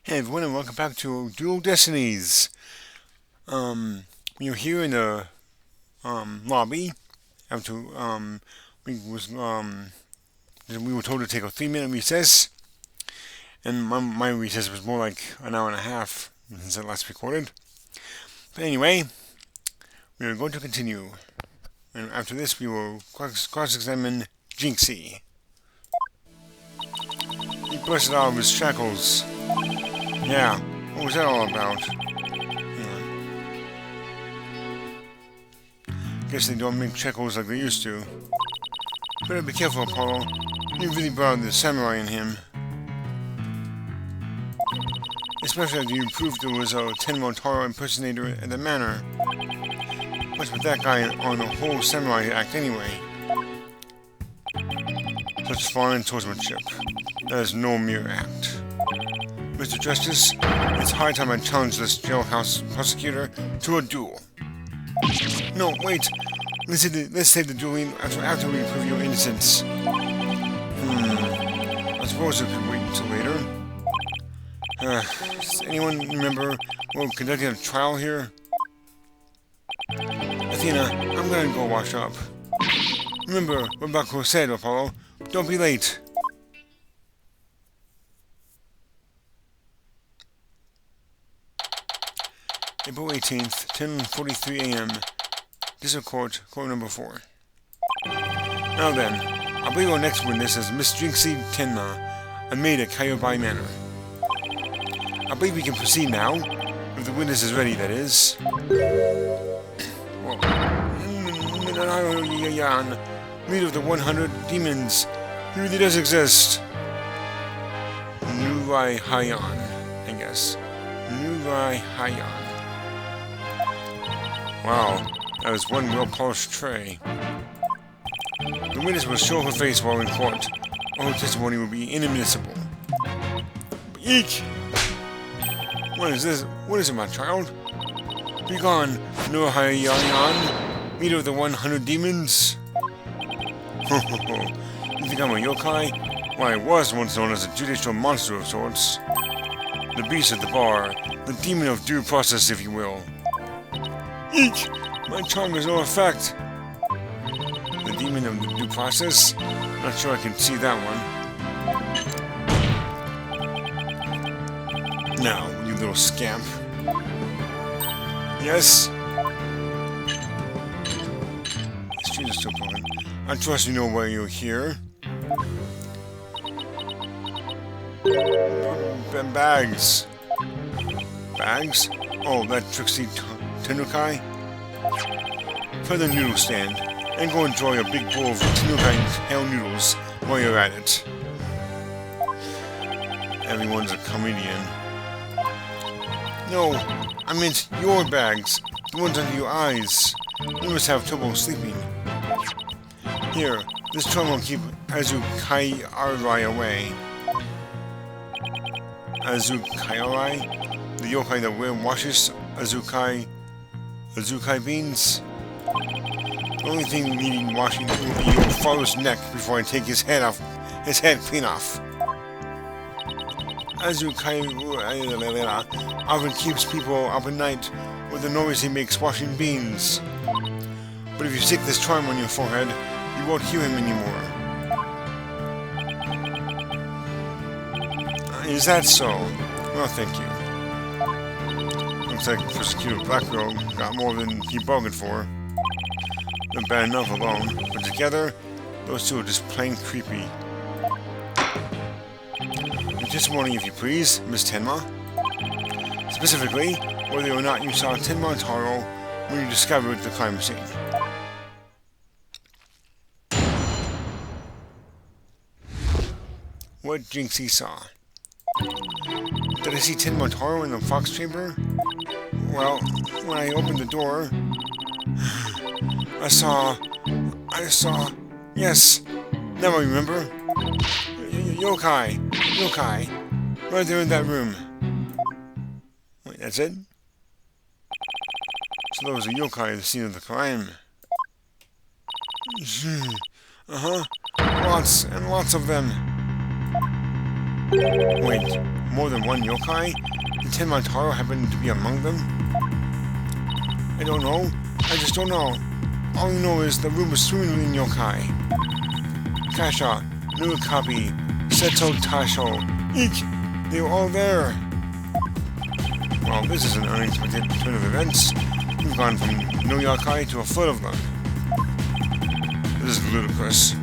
Hey everyone, and welcome back to Dual Destinies. We are here in the lobby after we was we were told to take a 3 minute recess, and my recess was more like an hour and a half since I last recorded. But anyway, we are going to continue, and after this we will cross-examine Jinxie. He busted out of his shackles. Yeah, what was that all about? Guess they don't make shackles like they used to. Better be careful, Apollo. You really brought the samurai in him. Especially after you proved there was a Tenmo Taro impersonator at the manor. What's with that guy on the whole samurai act anyway? Such foreign swordsmanship. That is no mere act. Mr. Justice, it's high time I challenge this jailhouse prosecutor to a duel. No, wait. Let's save the dueling after we prove your innocence. I suppose we could wait until later. Does anyone remember we're conducting a trial here? Athena, I'm gonna go wash up. Remember what Bakugo said, Apollo. Don't be late. April 18th, 10:43 a.m. District Court, Court number 4. Now then, I believe our next witness is Miss Jinxie Tenma, a maid at Kyobai Manor. I believe we can proceed now, if the witness is ready, that is. Leader of the 100 demons, he really does exist. Nurai Hayan, I guess. Nurai Hayan. Wow, that is one well-polished tray. The witness will show her face while in court, or her testimony will be inadmissible. Eek! What is this? What is it, my child? Be gone, Nurai-Hayan, leader of the 100 demons. Ho ho ho. You think I'm a yokai? Well, I was once known as a judicial monster of sorts. The beast at the bar, the demon of due process, if you will. Eek! My charm has no effect. The demon of the due process? Not sure I can see that one. Now, you little scamp. Yes? The street is still broken. I trust you know why you're here. Bags. Bags? Oh, that tricksy Tenukai? Find the noodle stand, and go enjoy a big bowl of Tenukai hell noodles while you're at it. Everyone's a comedian. No, I meant your bags, the ones under your eyes. You must have trouble sleeping. Here, this charm will keep Azukai-Arai away. Azukai-Arai? The yokai that washes Azukai beans? The only thing needing washing will be your father's neck before I take his head clean off. Azukai often keeps people up at night with the noise he makes washing beans. But if you stick this charm on your forehead, you won't hear him anymore. Is that so? Well, thank you. Looks like Prosecutor Black Girl got more than he bargained for. Not bad enough alone, but together, those two are just plain creepy. Your testimony, if you please, Miss Tenma. Specifically, whether or not you saw Tenma Taro when you discovered the crime scene. What Jinxie saw. Did I see Tenma Taro in the fox chamber? Well, when I opened the door, I saw, yes, now I remember. Yokai, right there in that room. Wait, that's it? So there was a yokai at the scene of the crime. Lots and lots of them. Wait, more than one yokai? Did Tenma happen to be among them? I don't know. I just don't know. All I know is the room was swimming in yokai. Kasha, Nukabi, Seto Tasho, Eek! They were all there! Well, this is an unexpected turn of events. We've gone from no yokai to a foot of them. This is ludicrous.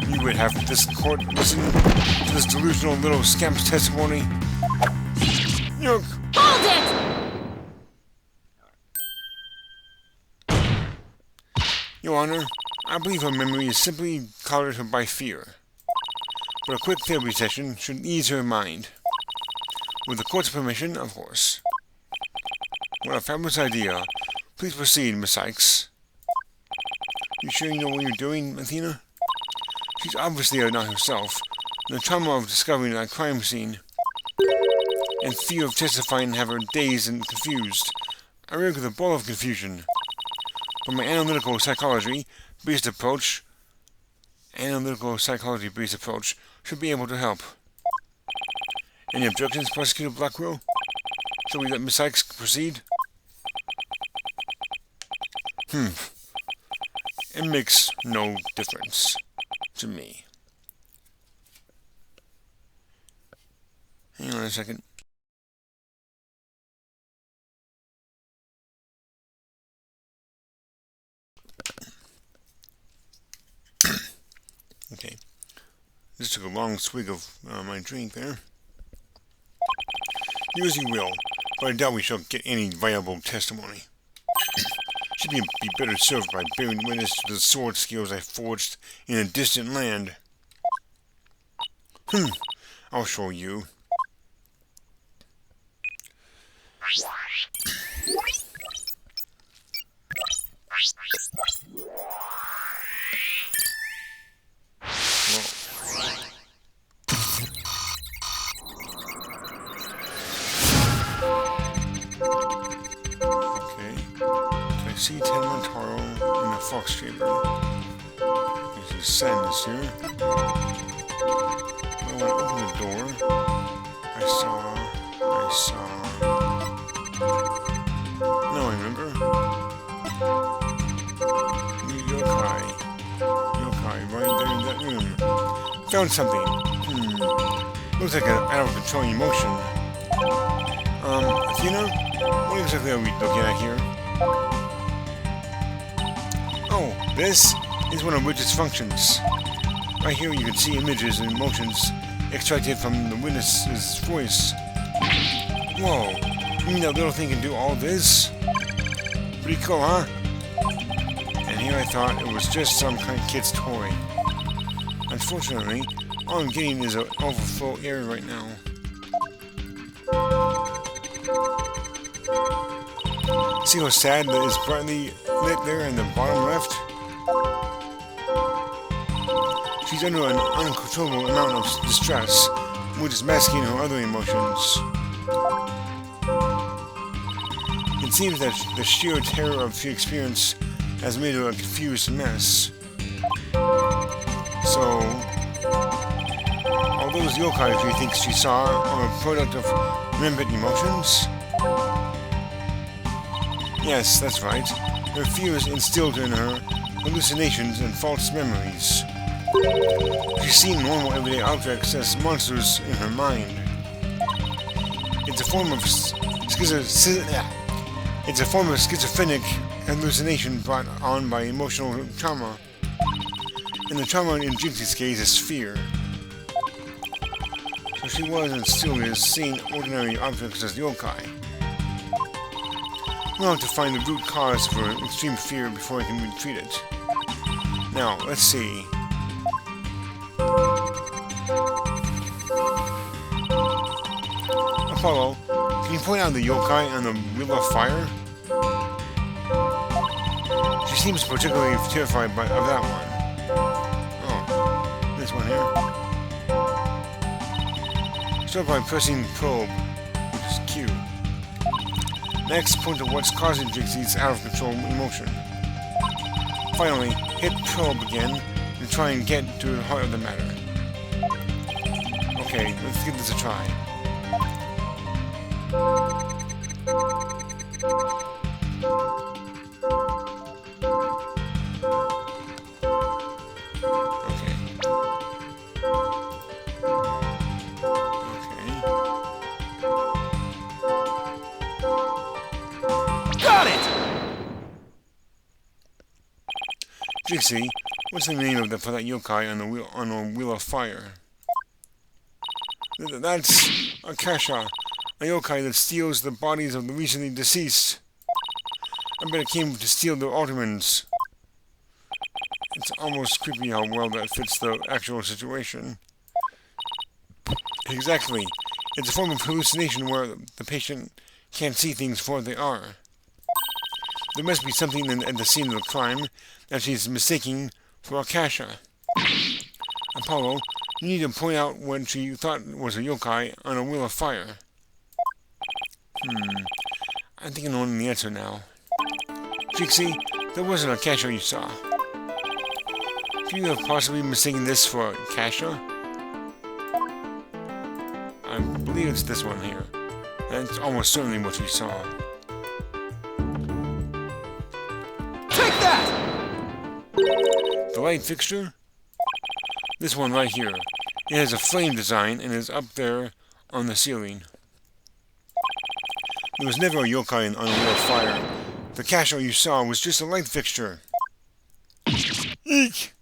You would have this court listen to this delusional little scamp's testimony? Yuck! Hold it! Your Honor, I believe her memory is simply clouded her by fear. But a quick therapy session should ease her mind. With the court's permission, of course. What a fabulous idea. Please proceed, Miss Sykes. You sure you know what you're doing, Athena? She's obviously not herself. The trauma of discovering that crime scene and fear of testifying have her dazed and confused. I react with a ball of confusion. But my analytical psychology-based approach should be able to help. Any objections, Prosecutor Blackwell? Shall we let Miss Sykes proceed? It makes no difference to me. Hang on a second. Okay. Just took a long swig of my drink there. Do as you will, but I doubt we shall get any viable testimony. Should be better served by bearing witness to the sword skills I forged in a distant land. I'll show you. See Tenma Taro in the fox chamber. There's a sadness here. When I opened the door, I saw... No, I remember. New yokai. Yokai, right there in that room. Found something. Looks like an out-of-control emotion. Athena? What exactly are we looking at here? Oh, this is one of Witch's functions. Right here you can see images and emotions extracted from the witness's voice. Whoa, you mean that little thing can do all this? Pretty cool, huh? And here I thought it was just some kind of kid's toy. Unfortunately, all I'm getting is an overflow area right now. See how sad that is brightly lit there in the bottom left? She's under an uncontrollable amount of distress, which is masking her other emotions. It seems that the sheer terror of she experienced has made her a confused mess. So, all those yokai she thinks she saw are a product of remembered emotions? Yes, that's right. Her fears instilled in her hallucinations and false memories. She's seen normal everyday objects as monsters in her mind. It's a form of schizophrenic hallucination brought on by emotional trauma. And the trauma in Jinxie's case is fear. So she was and still is seeing ordinary objects as yokai. We'll have to find the root cause for extreme fear before I can retreat it. Now, let's see. Apollo, can you point out the yokai on the Wheel of Fire? She seems particularly terrified of that one. Oh, this one here. Start by pressing probe, which is Q. Next, point to what's causing Jinxie's out-of-control emotion. Finally, hit probe again and try and get to the heart of the matter. Okay, let's give this a try. Jixie, what's the name of for that yokai on a wheel of fire? That's Akasha, a yokai that steals the bodies of the recently deceased. I bet it came to steal the Ottomans. It's almost creepy how well that fits the actual situation. Exactly. It's a form of hallucination where the patient can't see things for what they are. There must be something at the scene of the crime that she's mistaking for Akasha. Apollo, you need to point out what she thought was a yokai on a wheel of fire. I think I know the answer now. Jixie, that wasn't Akasha you saw. Could you have possibly mistaken this for Akasha? I believe it's this one here. That's almost certainly what you saw. Take that! The light fixture? This one right here. It has a flame design and is up there on the ceiling. There was never a yokai on a wheel of fire. The Akasha you saw was just a light fixture. Eek!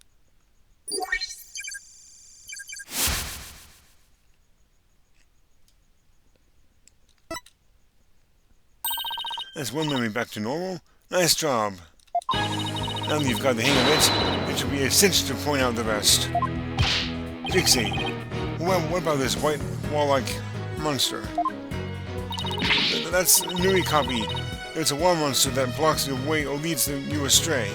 That's one memory back to normal. Nice job. Now that you've got the hang of it, it should be a cinch to point out the rest. Jixie, what about this white wall-like monster? That's a Nui copy. It's a wall monster that blocks your way or leads you astray.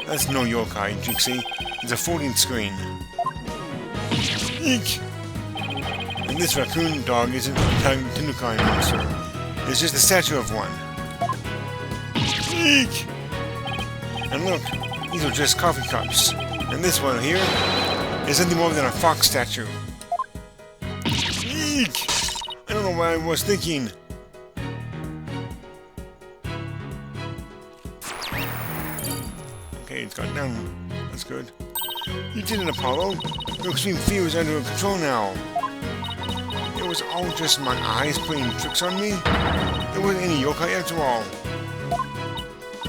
That's no yokai, Jixie. It's a folding screen. Eek! And this raccoon dog isn't a Tanukai monster. It's just a statue of one. Eek! And look, these are just coffee cups. And this one here is nothing more than a fox statue. Eek! I don't know what I was thinking. Okay, it's gone down. That's good. You did it, Apollo. Your extreme fear is under control now. It was all just my eyes playing tricks on me. There wasn't any yokai after all.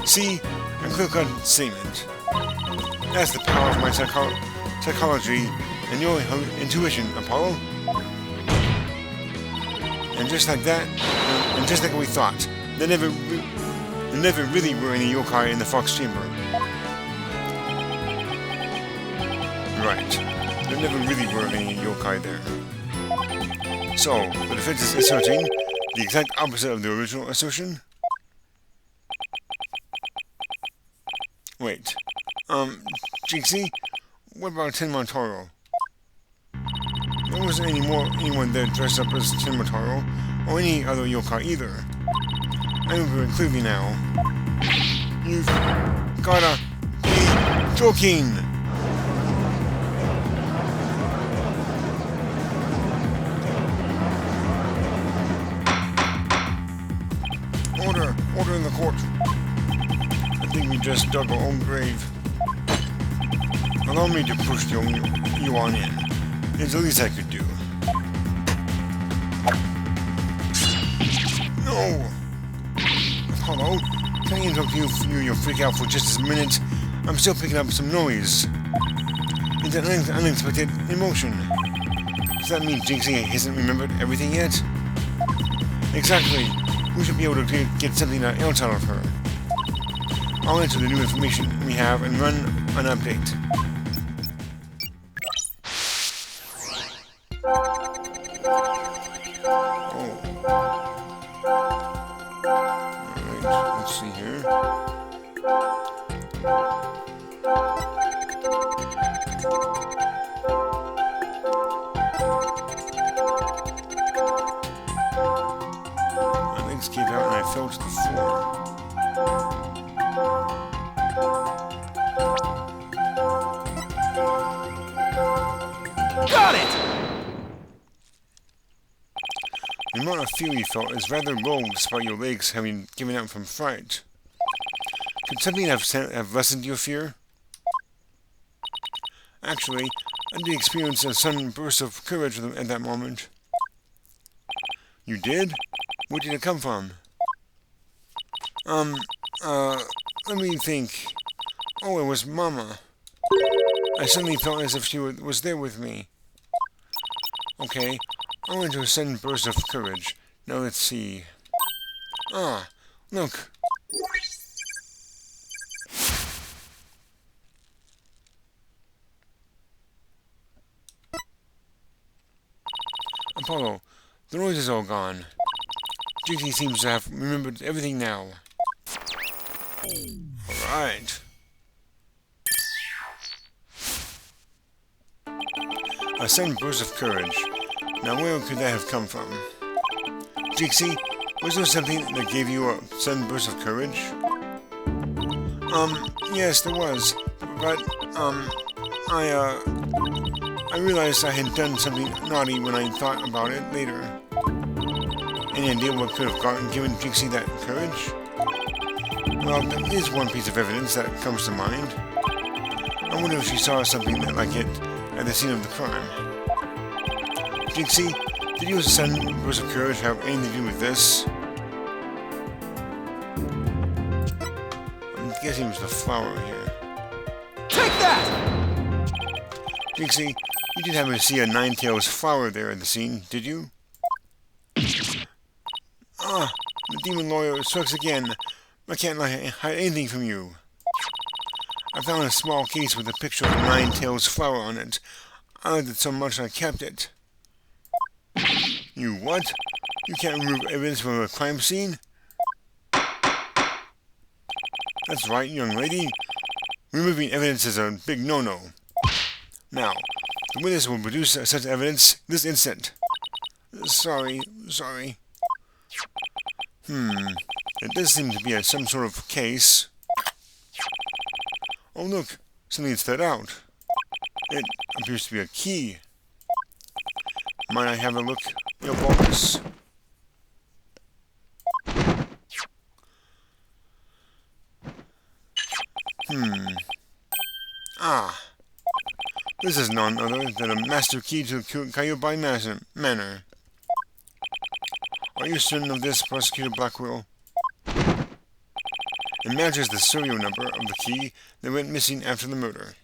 See? A clear-cut statement. That's the power of my psychology and your intuition, Apollo. And just like that, and just like we thought, there never really were any yokai in the Fox Chamber. Right. There never really were any yokai there. So, the defense is asserting the exact opposite of the original assertion? Wait. Jixie? What about Tenmataro? There wasn't anyone there dressed up as Tenmataro, or any other yokai either. I remember it clearly now. You've gotta be joking! Order in the court. I think we just dug our own grave. Allow me to push you on in. It's the least I could do. No! Apollo, can I interrupt you freak out for just a minute? I'm still picking up some noise. It's an unexpected emotion. Does that mean Jixie hasn't remembered everything yet? Exactly. We should be able to get something else out of her. I'll enter the new information we have and run an update. Oh. Alright, let's see here. My legs gave out and I fell to the floor. of fear you felt is rather low despite your legs having given out from fright. Could something have lessened your fear? Actually, I did experience a sudden burst of courage at that moment. You did? Where did it come from? Let me think. Oh, it was Mama. I suddenly felt as if she was there with me. Okay, I went into a sudden burst of courage. Now let's see. Ah, look. Apollo, the noise is all gone. Jinxie seems to have remembered everything now. Alright. A sudden burst of courage. Now where could that have come from? Jinxie, was there something that gave you a sudden burst of courage? Yes, there was. But, I realized I had done something naughty when I thought about it later. Any idea what could have given Jinxie that courage? Well, there is one piece of evidence that comes to mind. I wonder if she saw something like it at the scene of the crime. Jinxie, did your sudden burst of courage have anything to do with this? I'm guessing it was the flower here. Take that! Jinxie, you didn't happen to see a nine-tails flower there at the scene, did you? Ah, the demon lawyer strikes again. I can't hide anything from you. I found a small case with a picture of a nine-tails flower on it. I liked it so much I kept it. You what? You can't remove evidence from a crime scene? That's right, young lady. Removing evidence is a big no-no. Now, the witness will produce such evidence this instant. Sorry. It does seem to be some sort of case. Oh look, something stood out. It appears to be a key. Might I have a look, your boss? Ah. This is none other than a master key to Kaiobai Manor. Are you certain of this, Prosecutor Blackwell? It matches the serial number of the key that went missing after the murder.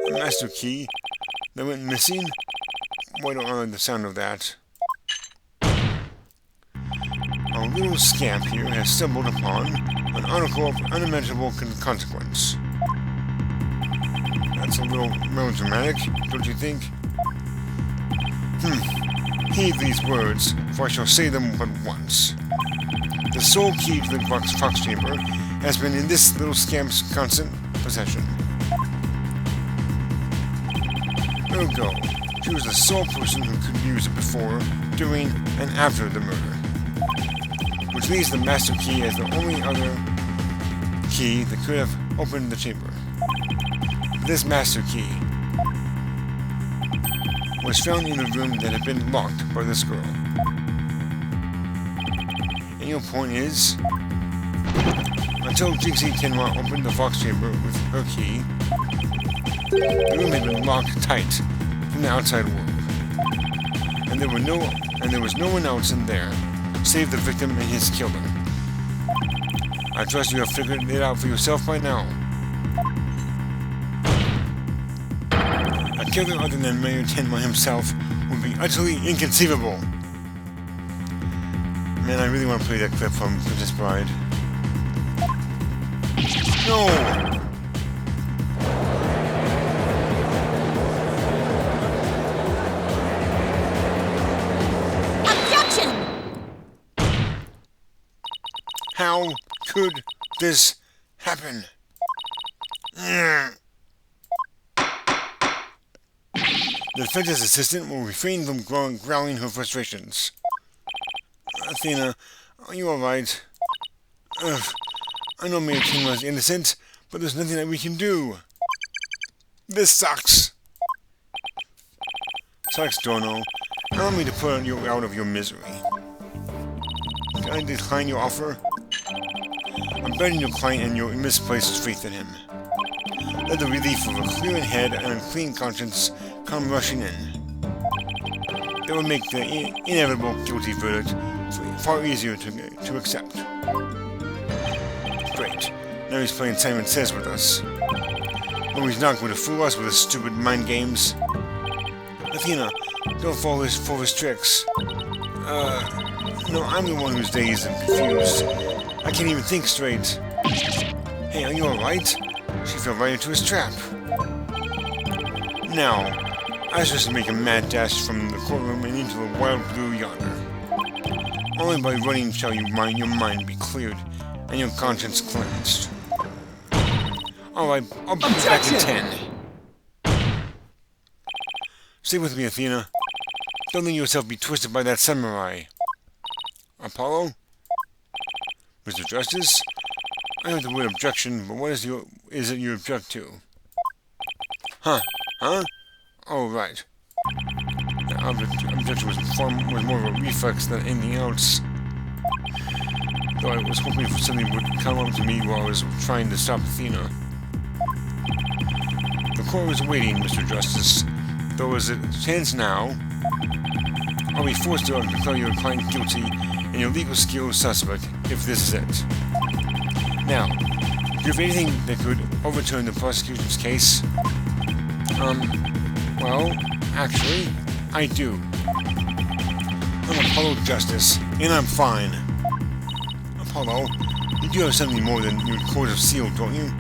A master key that went missing? Why don't I like the sound of that? Our little scamp here has stumbled upon an article of unimaginable consequence. That's a little melodramatic, don't you think? Heed these words, for I shall say them but once. The sole key to the Fox Chamber has been in this little scamp's constant possession. Ergo, she was the sole person who could use it before, during, and after the murder. Which leaves the master key as the only other key that could have opened the chamber. This master key was found in a room that had been locked by this girl. And your point is, until Jinxie Tenwa opened the Fox Chamber with her key, the room had been locked tight from the outside world. And there was no one else in there, save the victim and his killer. I trust you have figured it out for yourself by now. A killer other than Mayor Tenma himself would be utterly inconceivable. Man, I really want to play that clip from Princess Bride. No! How could this happen? The defense's assistant will refrain from growling her frustrations. Athena, are you alright? I know Mayor King was innocent, but there's nothing that we can do. This sucks. Sucks, Dono. Allow me to put you out of your misery. Can I decline your offer? I'm betting your client and your misplaced faith in him. Let the relief of a clear head and a clean conscience come rushing in. That will make the inevitable guilty verdict far easier to accept. Great. Now he's playing Simon Says with us. Oh, he's not going to fool us with his stupid mind games. Athena, don't fall for his tricks. No, I'm the one who's dazed and confused. I can't even think straight. Hey, are you alright? She fell right into his trap. Now, I was just to make a mad dash from the courtroom and into the wild blue yonder. Only by running shall your mind be cleared and your conscience cleansed. Alright, I'll be back in 10. Stay with me, Athena. Don't let yourself be twisted by that samurai. Apollo? Mr. Justice? I heard the word objection, but what is it you object to? Huh? Oh, right. The objection was more of a reflex than anything else. Though I was hoping for something would come up to me while I was trying to stop Athena. The court was waiting, Mr. Justice. Though as it stands now, I'll be forced to declare your client guilty and your legal skills suspect if this is it. Now, do you have anything that could overturn the prosecution's case? Well, actually, I do. I'm Apollo Justice, and I'm fine. Apollo, you do have something more than your court of seal, don't you?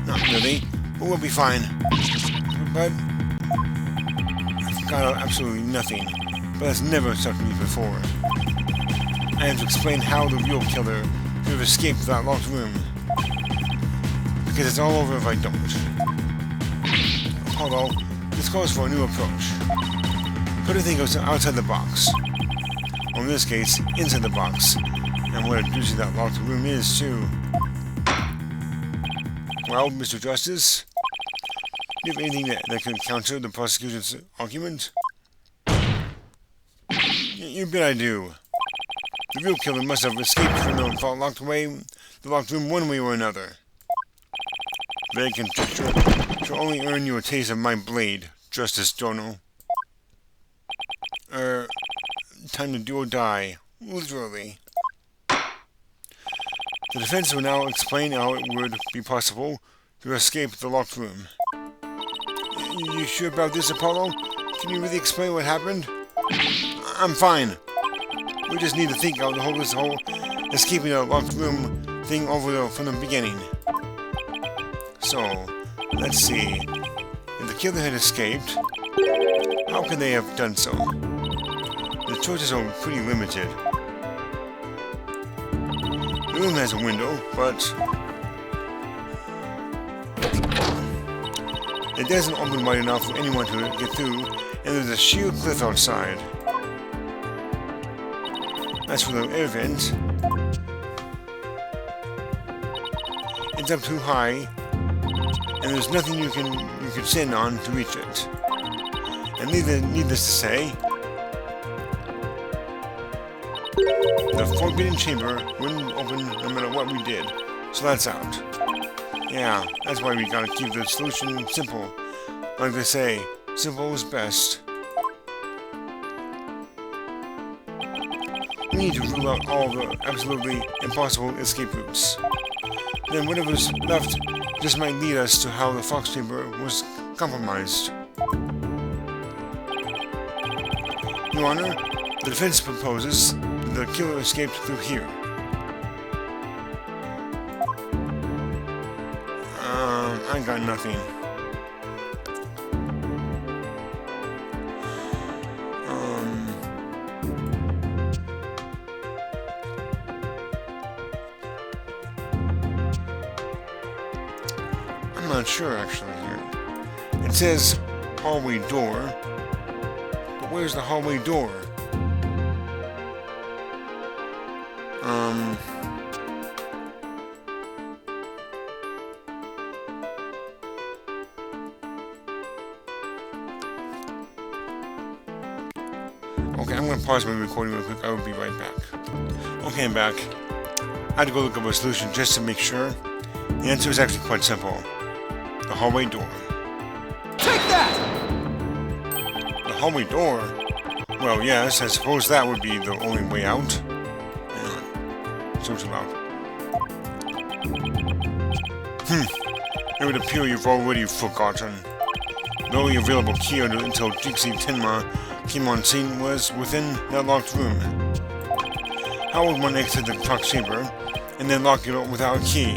Not really, but we'll be fine. But I've got absolutely nothing, but that's never struck me before. I have to explain how the real killer could have escaped that locked room. Because it's all over if I don't. Apollo, this calls for a new approach. Put everything outside the box. Or in this case, inside the box. And what a doozy that locked room is, too. Well, Mr. Justice, do you have anything that can counter the prosecution's argument? You bet I do. The real killer must have escaped from the locked room one way or another. Vague conjecture shall only earn you a taste of my blade, Justice Dono. Time to do or die. Literally. The defense will now explain how it would be possible to escape the locked room. You sure about this, Apollo? Can you really explain what happened? I'm fine. We just need to think out this whole escaping the locked room thing from the beginning. So, let's see. If the killer had escaped, how could they have done so? The choices are pretty limited. The room has a window, but it doesn't open wide enough for anyone to get through, and there's a sheer cliff outside. As for the air vent, it's up too high, and there's nothing you could stand on to reach it. And needless to say, the forbidden chamber wouldn't open no matter what we did, so that's out. Yeah, that's why we gotta keep the solution simple. Like they say, simple is best. We need to rule out all the absolutely impossible escape routes. Then whatever's left just might lead us to how the Fox Chamber was compromised. Your Honor, the defense proposes that the killer escaped through here. I got nothing. I'm not sure actually here. It says hallway door, but where's the hallway door? Okay, I'm going to pause my recording real quick. I will be right back. Okay, I'm back. I had to go look up a solution just to make sure. The answer is actually quite simple. The hallway door. Take that! The hallway door? Well, yes, I suppose that would be the only way out. So too loud. It would appear you've already forgotten. The only available key until Jixie Tenma came on scene was within that locked room. How would one exit the clock chamber and then lock it up without a key?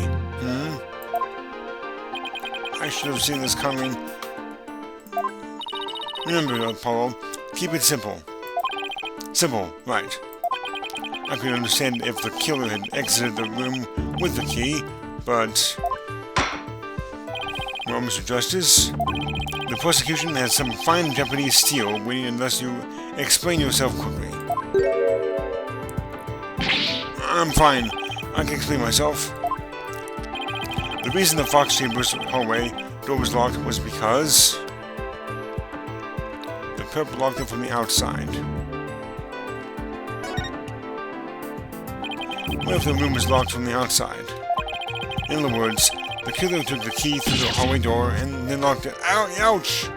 I should have seen this coming. Remember, Apollo, keep it simple. Simple, right. I could understand if the killer had exited the room with the key, but... Well, Mr. Justice, the prosecution has some fine Japanese steel waiting unless you explain yourself quickly. I'm fine. I can explain myself. The reason the Fox Chamber's hallway door was locked was because the perp locked it from the outside. What if the room was locked from the outside? In other words, the killer took the key through the hallway door and then locked it. Ouch!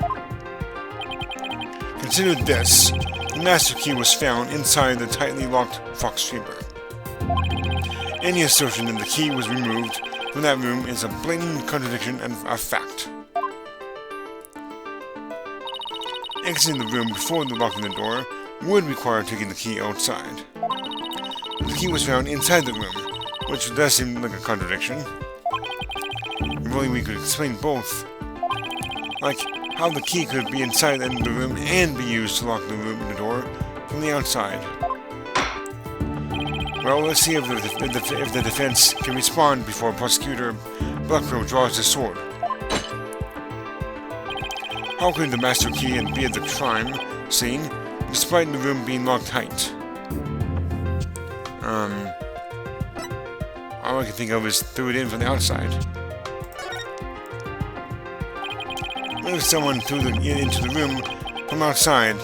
Consider this. The master key was found inside the tightly locked Fox Chamber. Any assertion that the key was removed from that room is a blatant contradiction and a fact. Exiting the room before locking the door would require taking the key outside. The key was found inside the room, which does seem like a contradiction. If only we could explain both. Like, how the key could be inside the room and be used to lock the door from the outside. Well, let's see if the defense can respond before Prosecutor Blackrow draws his sword. How could the master key be at the crime scene, despite the room being locked tight? All I can think of is threw it in from the outside. What if someone threw it into the room from outside?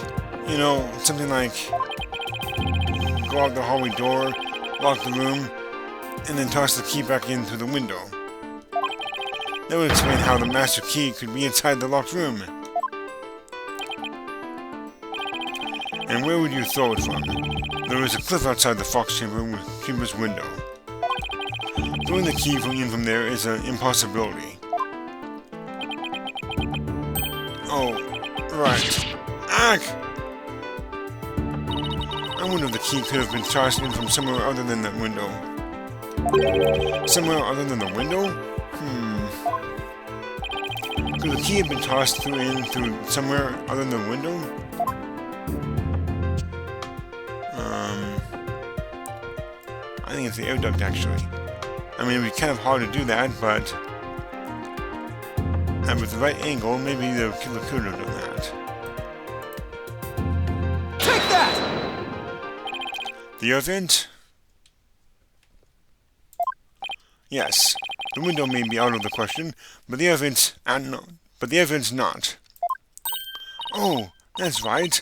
You know, something like go out the hallway door, lock the room, and then toss the key back in through the window. That would explain how the master key could be inside the locked room. And where would you throw it from? There is a cliff outside the Fox Chamber's window. Throwing the key from there is an impossibility. Oh, right. Ack! I wonder if the key could have been tossed in from somewhere other than that window. Somewhere other than the window? Could the key have been tossed through somewhere other than the window? I think it's the air duct, actually. I mean, it'd be kind of hard to do that, but... And with the right angle, maybe the killer could have done that. Take that! The air vent? Yes. The window may be out of the question, but the air vent's not. Oh, that's right.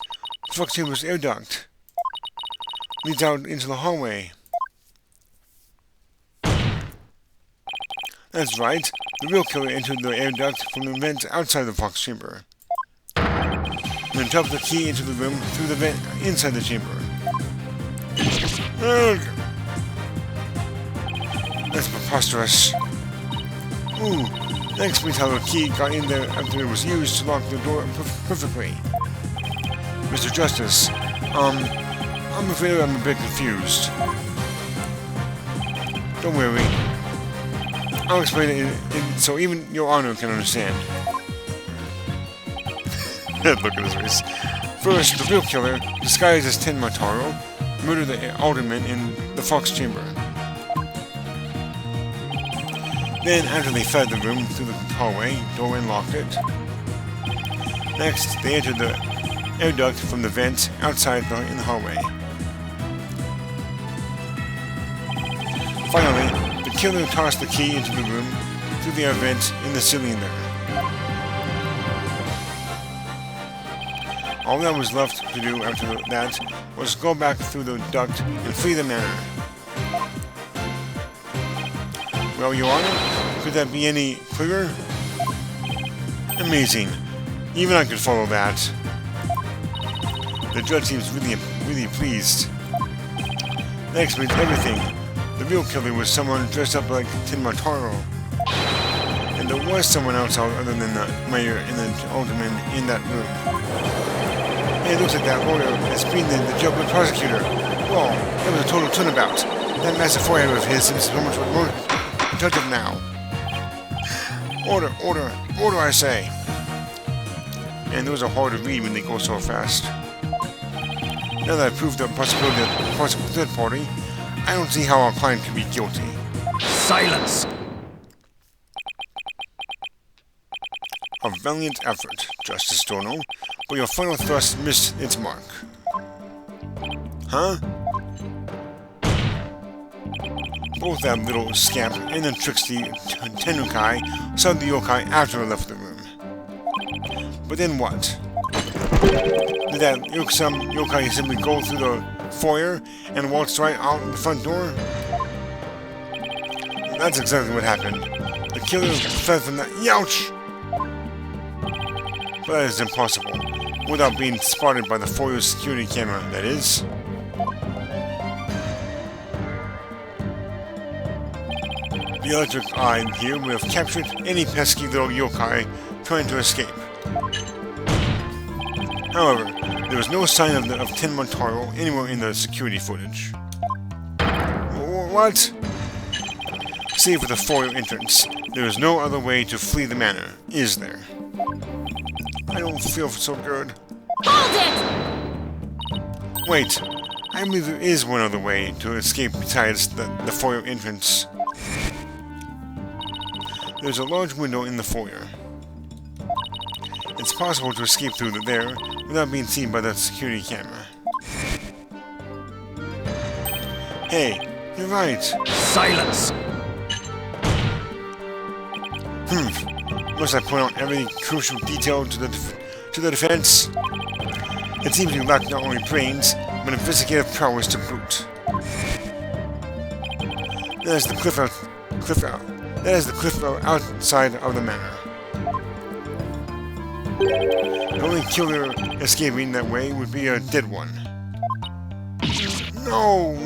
The Fox Chamber's air duct leads out into the hallway. That's right. The real killer entered the air duct from the vent outside the Fox Chamber. And then dropped the key into the room through the vent inside the chamber. Ugh. That's preposterous. Ooh, that explains how the key got in there after it was used to lock the door perfectly. Mr. Justice, I'm afraid I'm a bit confused. Don't worry. I'll explain it so even Your Honor can understand. Look at his face. First, the real killer, disguised as Tenma Taro, murdered the alderman in the Fox Chamber. Then, after they fled the room through the hallway door and locked it. Next, they entered the air duct from the vent outside in the hallway. Finally, the killer tossed the key into the room through the air vent in the ceiling there. All that was left to do after that was go back through the duct and flee the manor. Well, Your Honor, could that be any clearer? Amazing. Even I could follow that. The judge seems really pleased. That explains everything. The real killer was someone dressed up like Tin Mataro. And there was someone else other than the mayor and the alderman in that room. And it looks like that lawyer is being the jailbird prosecutor. Well, that was a total turnabout. That massive forehead of his seems so much more protective now. Order, order, order, I say. And those are hard to read when they go so fast. Now that I've proved the possibility of the possible third party, I don't see how our client could be guilty. Silence! A valiant effort, Justice Dono, but your final thrust missed its mark. Huh? Both that little scamp and the tricksy Tenukai saw the yokai after I left the room. But then what? Did that yokai simply go through the foyer and waltz right out the front door? That's exactly what happened. The killer fled from that— Youch! But that is impossible, without being spotted by the foyer security camera, that is. The electric eye here would have captured any pesky little yokai trying to escape. However, there was no sign of Tin Mataro anywhere in the security footage. What? Save for the foyer entrance, there is no other way to flee the manor, is there? I don't feel so good. Hold it! Wait, I believe there is one other way to escape besides the foyer entrance. There's a large window in the foyer. It's possible to escape through there without being seen by the security camera. Hey, you're right. Silence! Must I point out every crucial detail to the defense? It seems you lack not only brains, but investigative prowess to boot. That is the cliff outside of the manor. The only killer escaping that way would be a dead one. No!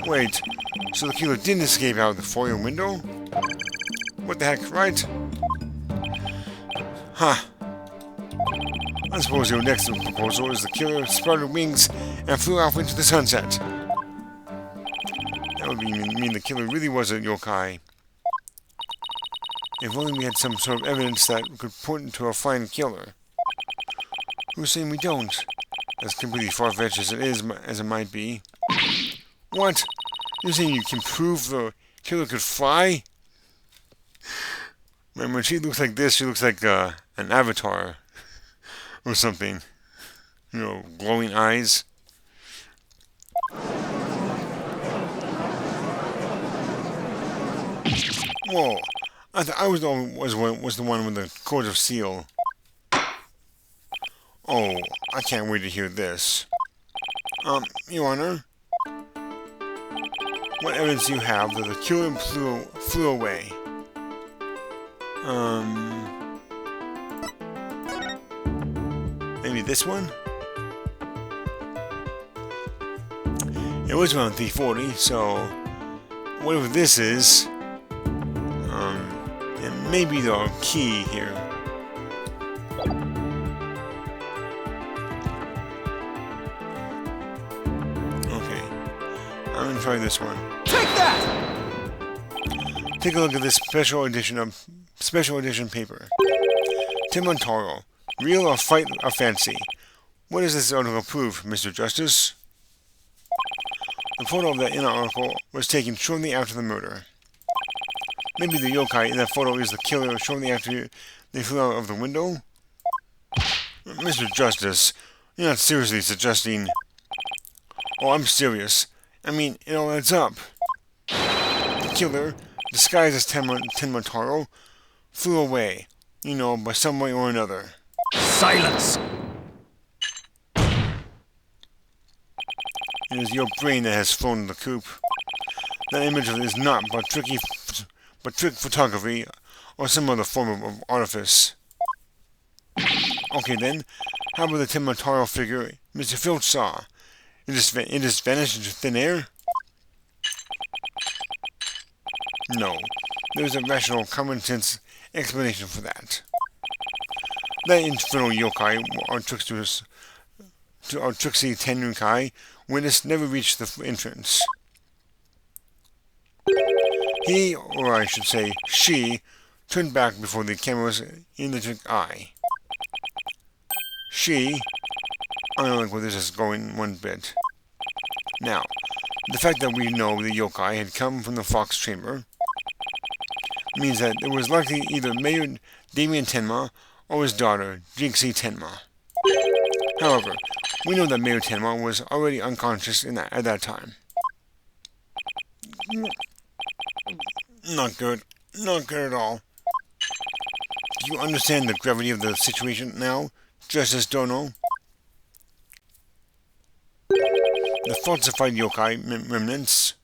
Wait, so the killer didn't escape out of the foyer window? What the heck, right? Huh. I suppose your next proposal is the killer sprouted wings and flew off into the sunset. That would mean the killer really was a yokai. If only we had some sort of evidence that could point to a flying killer. Who's saying we don't? As completely far-fetched as it might be. What? You're saying you can prove the killer could fly? Man, when she looks like this, she looks like an avatar. Or something. You know, glowing eyes. Whoa. I thought I was the one with the Court of Seal. Oh, I can't wait to hear this. Your Honor, what evidence do you have that the killer flew away? Maybe this one? It was around 340, so whatever this is, it may be the key here. Okay, I'm gonna try this one. Take that! Take a look at this special edition paper. Tin Mataro, real or fight or fancy? What does this article prove, Mr. Justice? The photo of that inner article was taken shortly after the murder. Maybe the yokai in that photo is the killer shortly after they flew out of the window? Mr. Justice, you're not seriously suggesting— Oh, I'm serious. I mean, it all adds up. The killer, disguised as Tin Mataro, flew away, you know, by some way or another. Silence! It is your brain that has flown the coop. That image is not but trick photography or some other form of artifice. Okay then, how about the Timotaro figure Mr. Filch saw? It just vanished into thin air? No, there's a rational, common-sense explanation for that. That infernal yokai, our tricksters, to our tricksy Tenryukai, witness never reached the entrance. He, or I should say, she, turned back before the camera's electric eye. She, I don't like where this is going one bit. Now, the fact that we know the yokai had come from the Fox Chamber means that it was likely either Mayor Damien Tenma or his daughter, Jinxie Tenma. However, we know that Mayor Tenma was already unconscious at that time. Not good. Not good at all. Do you understand the gravity of the situation now, Justice Dono? The falsified yokai remnants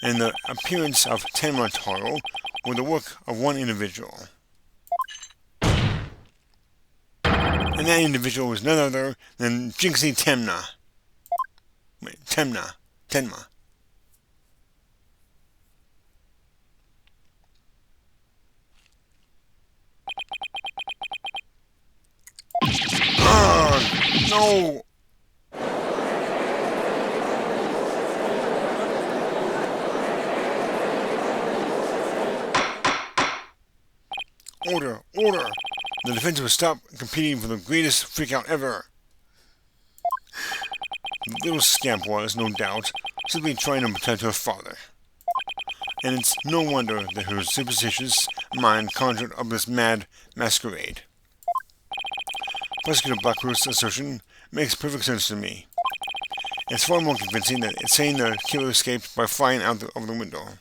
and the appearance of Tenma Taro were the work of one individual. And that individual was none other than Jinxie Tenma. Tenma. No! Order! Order! The defense will stop competing for the greatest freakout ever. The little scamp was, no doubt, simply trying to protect her father. And it's no wonder that her superstitious mind conjured up this mad masquerade. Prosecutor Blackroot's assertion makes perfect sense to me. It's far more convincing that it's saying the killer escaped by flying out of the window.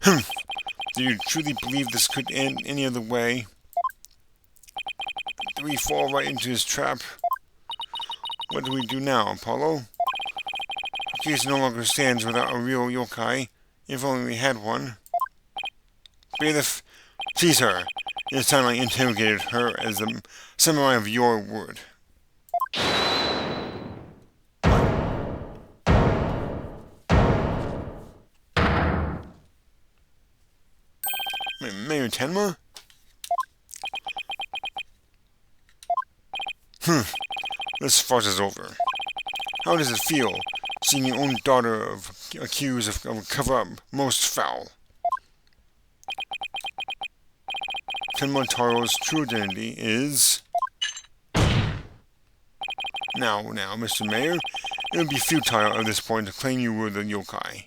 Do you truly believe this could end any other way? Do we fall right into his trap? What do we do now, Apollo? The case no longer stands without a real yokai, if only we had one. Bailiff, seize her. It is time I interrogated her as the samurai of your word. Mayor Tenma? This farce is over. How does it feel, seeing your own daughter accused of a cover-up most foul? Tenma Taro's true identity is... Now, Mr. Mayor, it would be futile at this point to claim you were the yokai.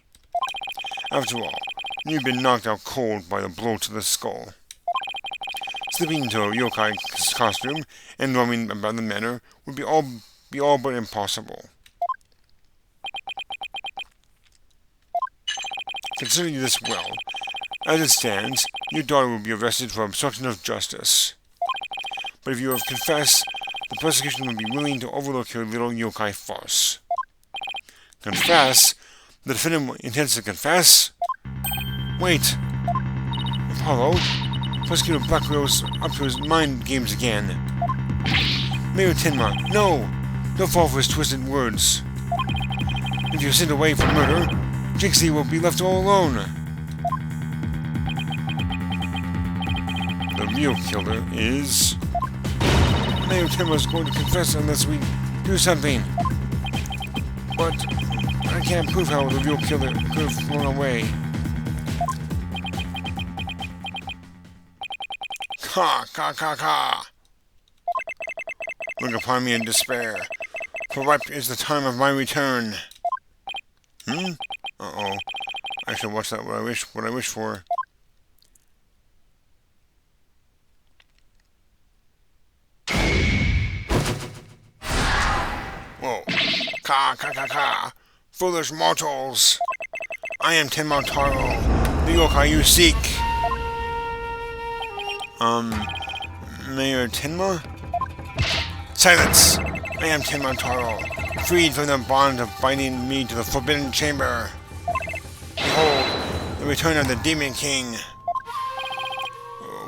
After all, you've been knocked out cold by the blow to the skull. Slipping into a yokai costume and roaming about the manor would be all but impossible. Considering this well, as it stands, your daughter will be arrested for obstruction of justice. But if you have confessed, the prosecution will be willing to overlook your little yokai farce. Confess? The defendant intends to confess? Wait! Apollo? Prosecutor Blackroot's up to his mind games again. Mayor Tenma, no! Don't fall for his twisted words. If you're sent away for murder, Jinxie will be left all alone. The real killer is... Mayor Tenma's going to confess unless we do something. But I can't prove how the real killer could have flown away. Ka! Look upon me in despair, for ripe is the time of my return. Uh-oh. I should watch that what I wish for. Whoa. Ka! Foolish mortals! I am Tenma Taro, the yokai you seek! Mayor Tenma? Silence! I am Tenma Taro, freed from the bond of binding me to the Forbidden Chamber. Behold, the return of the Demon King.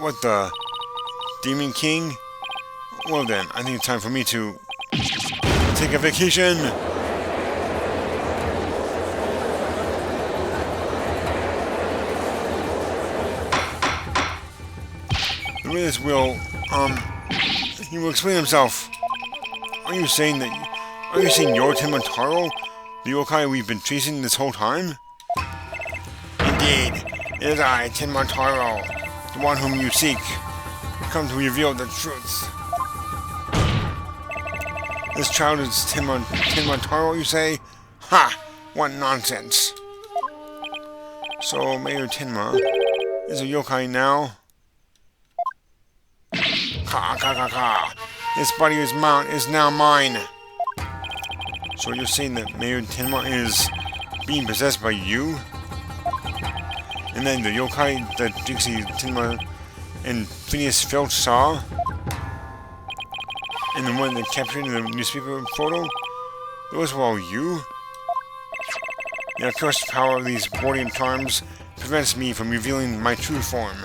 What the? Demon King? Well then, I think it's time for me to take a vacation. The witness will, he will explain himself. Are you saying you're Tenma-Taro, the yokai we've been chasing this whole time? Indeed, it is I, Tenma-Taro, the one whom you seek. Come to reveal the truth. This child is Tenma-Taro, you say? Ha! What nonsense. So, Mayor Tenma is a yokai now? Ka ka ka ka! This body is now mine! So you're saying that Mayor Tenma is being possessed by you? And then the yokai that Dixie, Tenma, and Phineas Filch saw? And the one that captured in the newspaper photo? Those were all you? The accursed power of these Bordean charms prevents me from revealing my true form.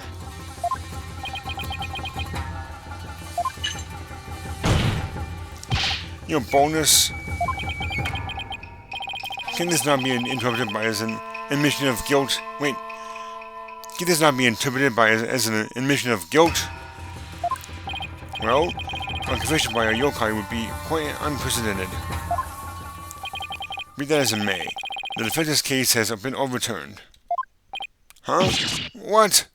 Your boldness. Can this not be interpreted by as an admission of guilt? Wait. Can this not be interpreted by as an admission of guilt? Well, a confession by a yokai would be quite unprecedented. Be that as it may, the defendant's case has been overturned. Huh? What?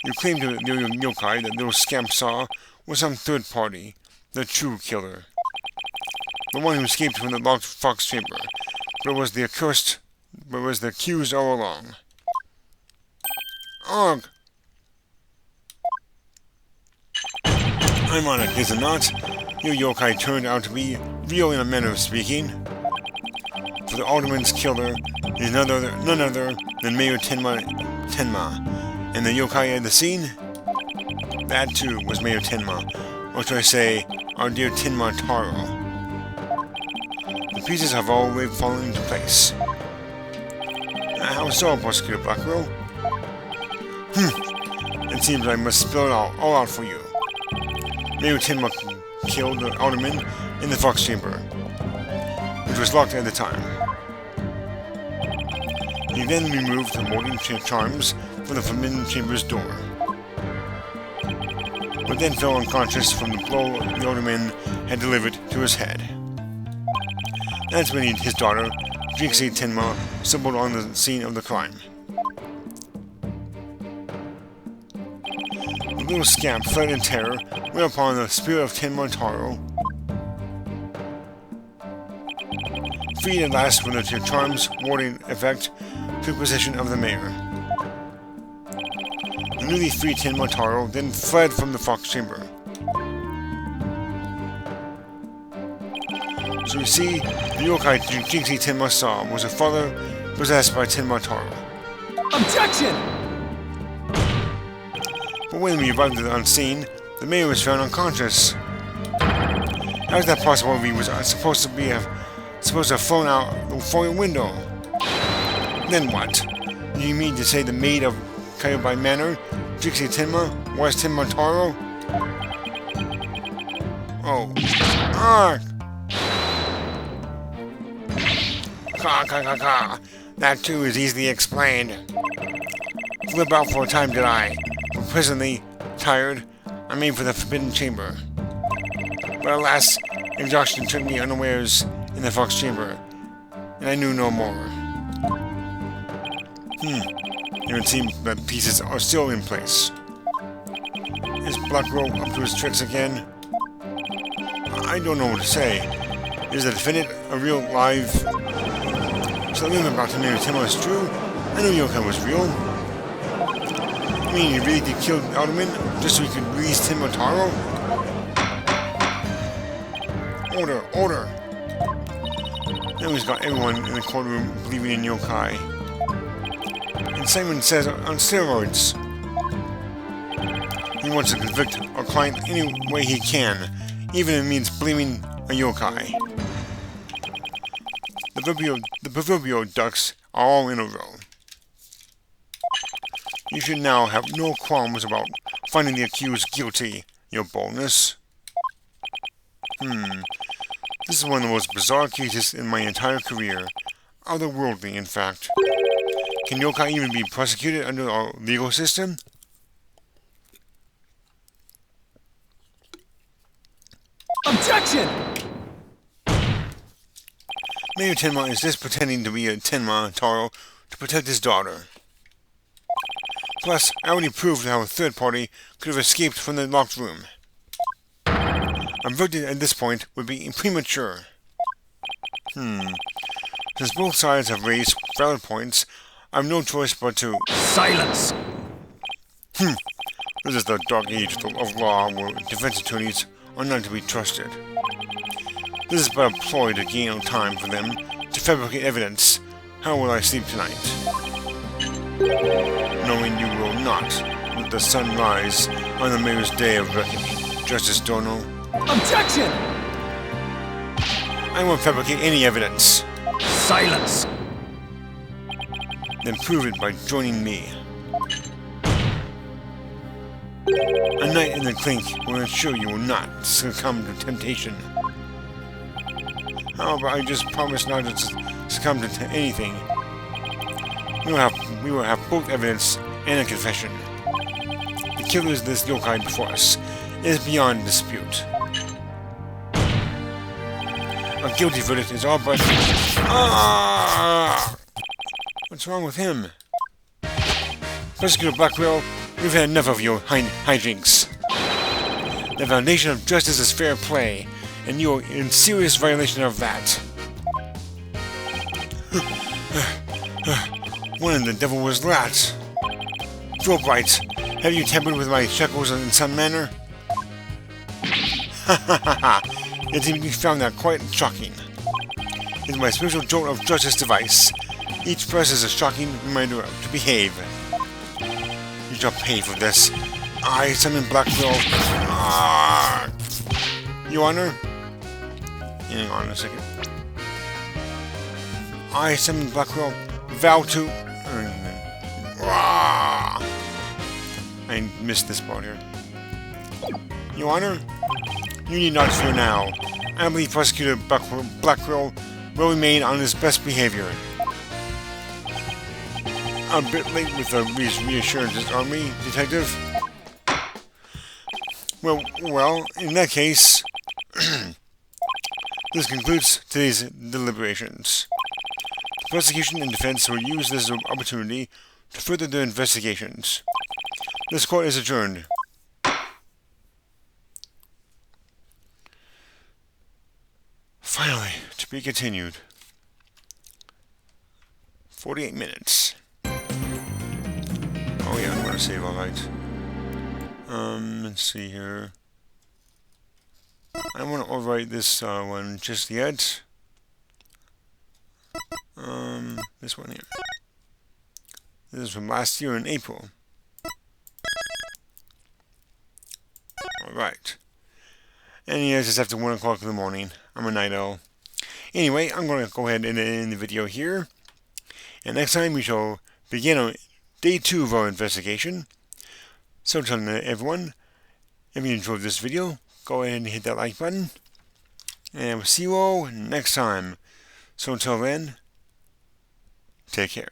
You claim to the yokai that little scamp saw was some third party, the true killer. The one who escaped from the locked fox chamber, but was the accused all along. Ugh! Ironic, is it not? Your yokai turned out to be real in a manner of speaking. For the alderman's killer is none other than Mayor Tenma, and the yokai at the scene? That too was Mayor Tenma, or should I say, our dear Tenma-Taro. The pieces have all fallen into place. How so, Prosecutor Blackwell? It seems I must spell it all out for you. Mayor Tenma killed the alderman in the fox chamber, which was locked at the time. He then removed the warding charms from the Forbidden Chamber's door, but then fell unconscious from the blow the alderman had delivered to his head. That's when his daughter, Jinxie Tenma, stumbled on the scene of the crime. The little scamp fled in terror, whereupon the spirit of Tenma-Taro, freed at last from the charm's warding effect, took possession of the mayor. The newly freed Tenma-Taro then fled from the fox chamber. So you see, the yokai Jinxie Tenma saw was a father possessed by Tenma-Taro. Objection! But when we arrived on scene, the mayor was found unconscious. How is that possible if he was supposed to have flown out the foyer window? Then what? Do you mean to say the maid of Kaiobai Manor, Jinxie Tenma, was Tenma-Taro? Oh. Ah! Ka. That too is easily explained. Flew about for a time did I. But presently, tired, I made for the Forbidden Chamber. But alas, exhaustion took me unawares in the fox chamber, and I knew no more. It would seem that pieces are still in place. Is Blackwell up to his tricks again? I don't know what to say. Is the defendant a real live... So the rumor about the Mayor Tenma is true? I knew yokai was real. I mean, he really did kill the alderman just so he could release Tenma-Taro? Order! Now he's got everyone in the courtroom believing in yokai. And Simon says on steroids. He wants to convict our client any way he can, even if it means blaming a yokai. The proverbial ducks are all in a row. You should now have no qualms about finding the accused guilty, Your Boldness. This is one of the most bizarre cases in my entire career. Otherworldly, in fact. Can yokai even be prosecuted under our legal system? Objection! Mayor Tenma is just pretending to be a Tenma Taro to protect his daughter. Plus, I already proved how a third party could have escaped from the locked room. A verdict at this point would be premature. Since both sides have raised valid points, I have no choice but to... Silence! This is the dark age of law where defense attorneys are not to be trusted. This is but a ploy to gain time for them to fabricate evidence. How will I sleep tonight? Knowing you will not let the sun rise on the mayor's day of reckoning, Justice Dono. Objection! I won't fabricate any evidence. Silence! Then prove it by joining me. A night in the clink will ensure you will not succumb to temptation. However, I just promise not to succumb to anything. We will have both evidence and a confession. The killer is this yokai before us. It is beyond dispute. A guilty verdict is all but... Ah! What's wrong with him? Prosecutor Blackwell, we've had enough of your hijinks. The foundation of justice is fair play, and you are in serious violation of that. What in the devil was that? Drobright, have you tampered with my shekels in some manner? Ha ha ha ha! You found that quite shocking. It's my special jolt of justice device. Each press is a shocking reminder to behave. You shall pay for this. I summon Blackwell. Ah! Your Honor? Hang on a second. I summon Blackwell. Vow to... I missed this part here. Your Honor? You need not fear now. I believe Prosecutor Blackwell will remain on his best behavior. A bit late with the reassurances, aren't we, Detective? Well, in that case, this concludes today's deliberations. The prosecution and defense will use this opportunity to further their investigations. This court is adjourned. Finally, to be continued. 48 minutes. Oh yeah, I'm gonna save alright. Let's see here. I don't want to overwrite this one just yet. This one here. This is from last year in April. Alright. And yeah, it's just after 1 o'clock in the morning. I'm a night owl. Anyway, I'm going to go ahead and end the video here. And next time we shall begin on day 2 of our investigation. So until then, everyone, if you enjoyed this video, go ahead and hit that like button. And we'll see you all next time. So until then, take care.